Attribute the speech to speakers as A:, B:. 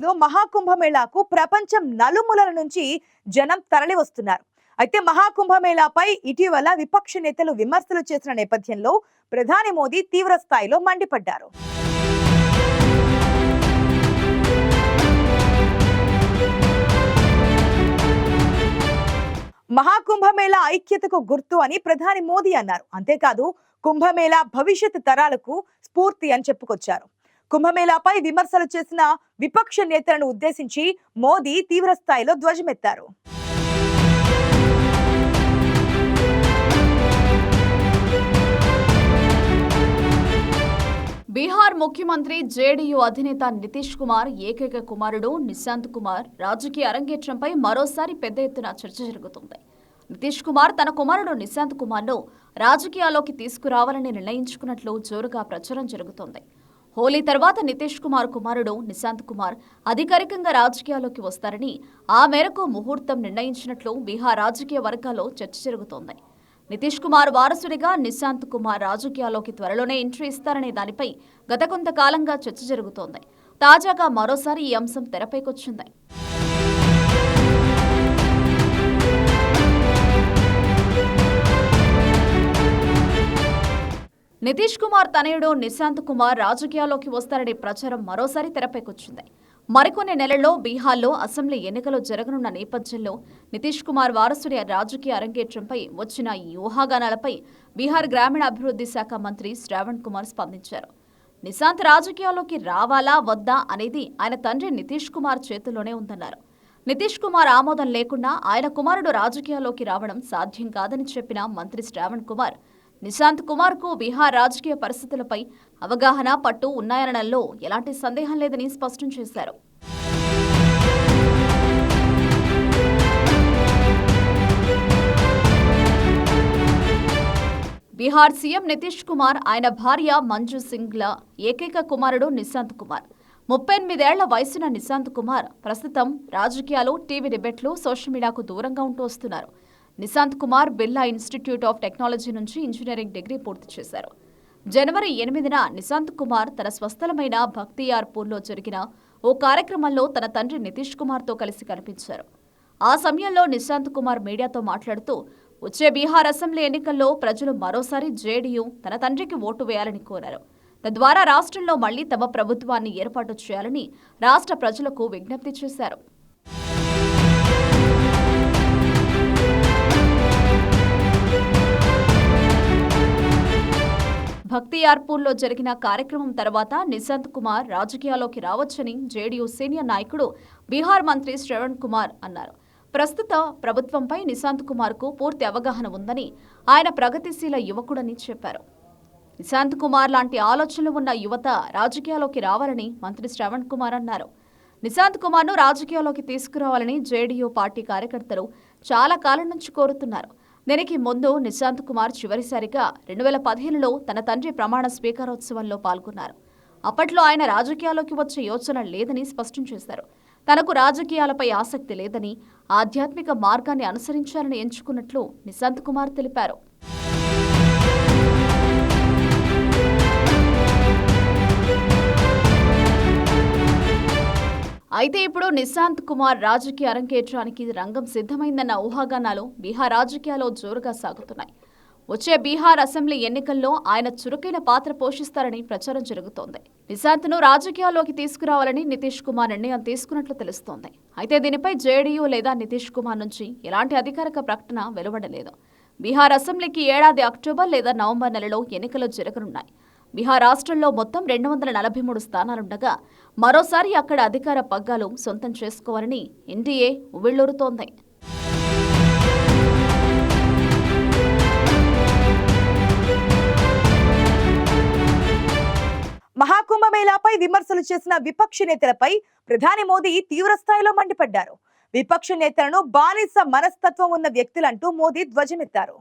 A: లో మహాకుంభమేళాకు ప్రపంచం నలుమూలల నుంచి జనం తరలి వస్తున్నారు. అయితే మహాకుంభమేళాపై ఇటీవల విపక్ష నేతలు విమర్శలు చేసిన నేపథ్యంలో ప్రధాని మోదీ తీవ్ర స్థాయిలో మండిపడ్డారు. మహాకుంభమేళా ఐక్యతకు గుర్తు అని ప్రధాని మోదీ అన్నారు. అంతేకాదు కుంభమేళా భవిష్యత్ తరాలకు స్ఫూర్తి అని చెప్పుకొచ్చారు. కుంభమేళాపై విమర్శలు చేసిన విపక్ష నేతలను ఉద్దేశించి మోదీ తీవ్ర స్థాయిలో ధ్వజమెత్తారు.
B: బీహార్ ముఖ్యమంత్రి జేడీయూ అధినేత నితీష్ కుమార్ ఏకైక కుమారుడు నిశాంత్ కుమార్ రాజకీయ అరంగేట్రంపై మరోసారి పెద్ద ఎత్తున చర్చ జరుగుతుంది. నితీష్ కుమార్ తన కుమారుడు నిశాంత్ కుమార్ను రాజకీయాల్లోకి తీసుకురావాలని నిర్ణయించుకున్నట్లు జోరుగా ప్రచారం జరుగుతోంది. హోలీ తర్వాత నితీష్ కుమార్ కుమారుడు నిశాంత్ కుమార్ అధికారికంగా రాజకీయాల్లోకి వస్తారని, ఆ మేరకు ముహూర్తం నిర్ణయించినట్లు బీహార్ రాజకీయ వర్గాల్లో చర్చ జరుగుతోంది. నితీష్ కుమార్ వారసుడిగా నిశాంత్ కుమార్ రాజకీయాల్లోకి త్వరలోనే ఎంట్రీ ఇస్తారనే దానిపై గత కొంతకాలంగా చర్చ జరుగుతోంది. తాజాగా మరోసారి ఈ అంశం తెరపైకొచ్చింది. నితీష్ కుమార్ తనయుడు నిశాంత్ కుమార్ రాజకీయాల్లోకి వస్తారనే ప్రచారం మరోసారి తెరపైకొచ్చింది. మరికొన్ని నెలల్లో బీహార్లో అసెంబ్లీ ఎన్నికలు జరగనున్న నేపథ్యంలో నితీష్ కుమార్ వారసుడి రాజకీయ అరంగేట్రంపై వచ్చిన ఈ ఊహాగానాలపై బీహార్ గ్రామీణాభివృద్ధి శాఖ మంత్రి శ్రావణ్ కుమార్ స్పందించారు. నిశాంత్ రాజకీయాల్లోకి రావాలా వద్దా అనేది ఆయన తండ్రి నితీష్ కుమార్ చేతుల్లోనే ఉందన్నారు. నితీష్ కుమార్ ఆమోదం లేకుండా ఆయన కుమారుడు రాజకీయాల్లోకి రావడం సాధ్యం కాదని చెప్పిన మంత్రి శ్రావణ్ కుమార్ నిశాంత్ కుమార్ కు బీహార్ రాజకీయ పరిస్థితులపై అవగాహన పట్టు ఉన్నాయనడంలో ఎలాంటి సందేహం లేదని స్పష్టం చేశారు. బీహార్ సీఎం నితీష్ కుమార్ ఆయన భార్య మంజు సింగ్ల ఏకైక కుమారుడు నిశాంత్ కుమార్. 38 ఏళ్ల వయసున్న నిశాంత్ కుమార్ ప్రస్తుతం రాజకీయాలు, టీవీ డిబేట్లు, సోషల్ మీడియాకు దూరంగా ఉంటూ వస్తున్నారు. Nishant Kumar Birla institute of technology నుంచి ఇంజనీరింగ్ డిగ్రీ పూర్తి చేశారు. జనవరి 8న నిశాంత్ కుమార్ తన స్వస్థలమైన భక్తియార్పూర్లో జరిగిన ఓ కార్యక్రమంలో తన తండ్రి నితీష్ కుమార్తో కలిసి కనిపించారు. ఆ సమయంలో నిశాంత్ కుమార్ మీడియాతో మాట్లాడుతూ వచ్చే బీహార్ అసెంబ్లీ ఎన్నికల్లో ప్రజలు మరోసారి జేడీయూ తన తండ్రికి ఓటు వేయాలని కోరారు. తద్వారా రాష్ట్రంలో మళ్లీ తమ ప్రభుత్వాన్ని ఏర్పాటు చేయాలని రాష్ట్ర ప్రజలకు విజ్ఞప్తి చేశారు. భక్తియార్పూర్లో జరిగిన కార్యక్రమం తర్వాత నిశాంత్ కుమార్ రాజకీయాల్లోకి రావచ్చని జేడీయూ సీనియర్ నాయకుడు బీహార్ మంత్రి శ్రవణ్ కుమార్ అన్నారు. ప్రస్తుత ప్రభుత్వంపై నిశాంత్ కుమార్కు పూర్తి అవగాహన ఉందని, ఆయన ప్రగతిశీల యువకుడని చెప్పారు. నిశాంత్ కుమార్ లాంటి ఆలోచనలు ఉన్న యువత రాజకీయాల్లోకి రావాలని మంత్రి శ్రవణ్ కుమార్ అన్నారు. నిశాంత్ కుమార్ను రాజకీయాల్లోకి తీసుకురావాలని జేడీయూ పార్టీ కార్యకర్తలు చాలా కాలం నుంచి కోరుతున్నారు. దీనికి ముందు నిశాంత్ కుమార్ చివరిసారిగా 2015లో తన తండ్రి ప్రమాణ స్వీకారోత్సవంలో పాల్గొన్నారు. అప్పట్లో ఆయన రాజకీయాల్లోకి వచ్చే యోచన లేదని స్పష్టం చేశారు. తనకు రాజకీయాలపై ఆసక్తి లేదని, ఆధ్యాత్మిక మార్గాన్ని అనుసరించాలని ఎంచుకున్నట్లు నిశాంత్ కుమార్ తెలిపారు. అయితే ఇప్పుడు నిశాంత్ కుమార్ రాజకీయ అరంగేట్రానికి రంగం సిద్ధమైందన్న ఊహాగానాలు బీహార్ రాజకీయాల్లో జోరుగా సాగుతున్నాయి. వచ్చే బీహార్ అసెంబ్లీ ఎన్నికల్లో ఆయన చురుకైన పాత్ర పోషిస్తారని ప్రచారం జరుగుతోంది. నిశాంత్ను రాజకీయాల్లోకి తీసుకురావాలని నితీష్ కుమార్ నిర్ణయం తీసుకున్నట్లు తెలుస్తోంది. అయితే దీనిపై జేడీయూ లేదా నితీష్ కుమార్ నుంచి ఎలాంటి అధికారిక ప్రకటన వెలువడలేదు. బీహార్ అసెంబ్లీకి ఏడాది అక్టోబర్ లేదా నవంబర్ నెలలో ఎన్నికలు జరగనున్నాయి. బీహార్ రాష్ట్రంలో మొత్తం 243 స్థానాలుండగా మరోసారి అక్కడ అధికార పగ్గాలు సొంతం చేసుకోవాలని ఎన్డీఏ ఉవ్విళ్లూరుతోంది.
A: మహాకుంభమేళాపై విమర్శలు చేసిన విపక్ష నేతలపై ప్రధాని మోదీ తీవ్ర స్థాయిలో మండిపడ్డారు. విపక్ష నేతలను బానిస మనస్తత్వం ఉన్న వ్యక్తులంటూ మోదీ ధ్వజమెత్తారు.